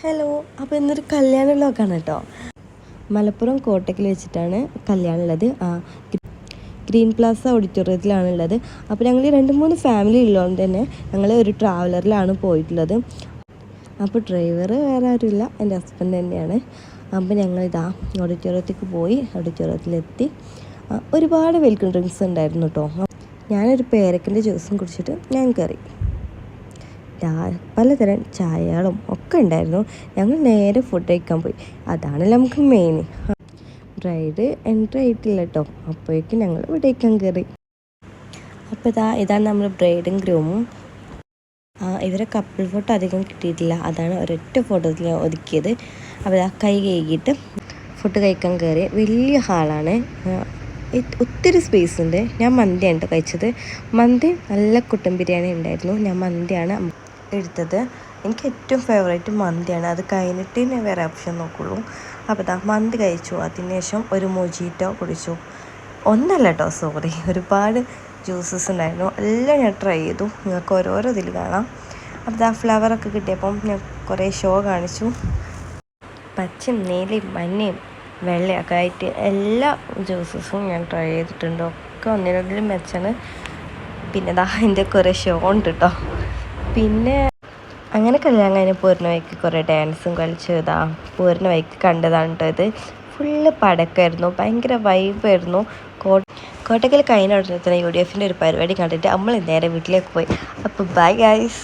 Hello, അപ്പോൾ ഇന്നൊരു കല്യാണ വ്ലോഗാണ് കേട്ടോ. മലപ്പുറം കോട്ടയ്ക്കൽ വെച്ചിട്ടാണ് കല്യാണമുള്ളത്. Green Plaza ഓഡിറ്റോറിയത്തിലാണുള്ളത്. അപ്പോൾ ഞങ്ങൾ 2-3 ഫാമിലി ഉള്ളതുകൊണ്ട് തന്നെ ഞങ്ങൾ ഒരു ട്രാവലറിലാണ് പോയിട്ടുള്ളത്. അപ്പോൾ ഡ്രൈവർ വേറെ ആരുമില്ല, എൻ്റെ ഹസ്ബൻഡ് തന്നെയാണ്. അപ്പോൾ ഞങ്ങളിതാ ഓഡിറ്റോറിയത്തേക്ക് പോയി. ഓഡിറ്റോറിയത്തിലെത്തി. ഒരുപാട് വെൽക്കം ഡ്രിങ്ക്സ് ഉണ്ടായിരുന്നു കേട്ടോ. ഞാനൊരു പേരക്കൻ്റെ ജ്യൂസും കുടിച്ചിട്ട് ഞാൻ കയറി. പലതരം ചായകളും ഒക്കെ ഉണ്ടായിരുന്നു. ഞങ്ങൾ നേരെ ഫുഡ് കഴിക്കാൻ പോയി. അതാണല്ലോ നമുക്ക് മെയിൻ. ബ്രൈഡ് എൻട്രി ആയിട്ടില്ല കേട്ടോ. അപ്പോഴേക്കും ഞങ്ങൾ ഇവിടെ കഴിക്കാൻ കയറി. അപ്പോൾ ഇതാണ് നമ്മൾ ബ്രൈഡും ഗ്രൂമും. ഇവരെ കപ്പിൾ ഫോട്ടോ അധികം കിട്ടിയിട്ടില്ല, അതാണ് ഒരൊറ്റ ഫോട്ടോത്തിൽ ഞാൻ ഒതുക്കിയത്. അപ്പോൾ കൈ കഴുകിയിട്ട് ഫുഡ് കഴിക്കാൻ കയറി. വലിയ ഹാളാണ്, ഒത്തിരി സ്പേസ് ഉണ്ട്. ഞാൻ മന്തിയാണ് കഴിച്ചത്. മന്തി നല്ല കുട്ടൻ ബിരിയാണി ഉണ്ടായിരുന്നു. ഞാൻ മന്തിയാണ് എടുത്തത്. എനിക്ക് ഏറ്റവും ഫേവറേറ്റ് മന്തിയാണ്. അത് കഴിഞ്ഞിട്ട് ഞാൻ വേറെ ഓപ്ഷൻ നോക്കുള്ളൂ. അപ്പോൾ മന്തി കഴിച്ചു. അതിനുശേഷം ഒരു മൊജീറ്റോ കുടിച്ചു. ഒന്നല്ല കേട്ടോ, സോറി, ഒരുപാട് ജ്യൂസസ് ഉണ്ടായിരുന്നു. എല്ലാം ഞാൻ ട്രൈ ചെയ്തു. നിങ്ങൾക്ക് ഓരോരോ ഇതിൽ കാണാം. അപ്പോൾ ഫ്ലവറൊക്കെ കിട്ടിയപ്പം ഞാൻ കുറേ ഷോ കാണിച്ചു. പച്ചയും നീലയും മഞ്ഞയും വെള്ളയൊക്കെ ആയിട്ട് എല്ലാ ജ്യൂസസും ഞാൻ ട്രൈ ചെയ്തിട്ടുണ്ട്. ഒക്കെ ഒന്നിനൊന്നിലും മെച്ചാണ്. പിന്നെ അതിൻ്റെ കുറേ ഷോ ഉണ്ട് കേട്ടോ. പിന്നെ അങ്ങനെ കല്യാണം കഴിഞ്ഞ് പോരുന്ന വഴിക്ക് കുറേ ഡാൻസും കളിച്ച് പോരുന്ന വഴിക്ക് കണ്ടതാണ് കേട്ടോ. ഇത് ഫുള്ള് പടക്കമായിരുന്നു, ഭയങ്കര വൈബായിരുന്നു. കോട്ടയ്ക്കൽ കഴിഞ്ഞ ഉടനെ തന്നെ UDF ഒരു പരിപാടി കണ്ടിട്ട് നമ്മൾ നേരെ വീട്ടിലേക്ക് പോയി. അപ്പോൾ ബൈ ഗൈസ്.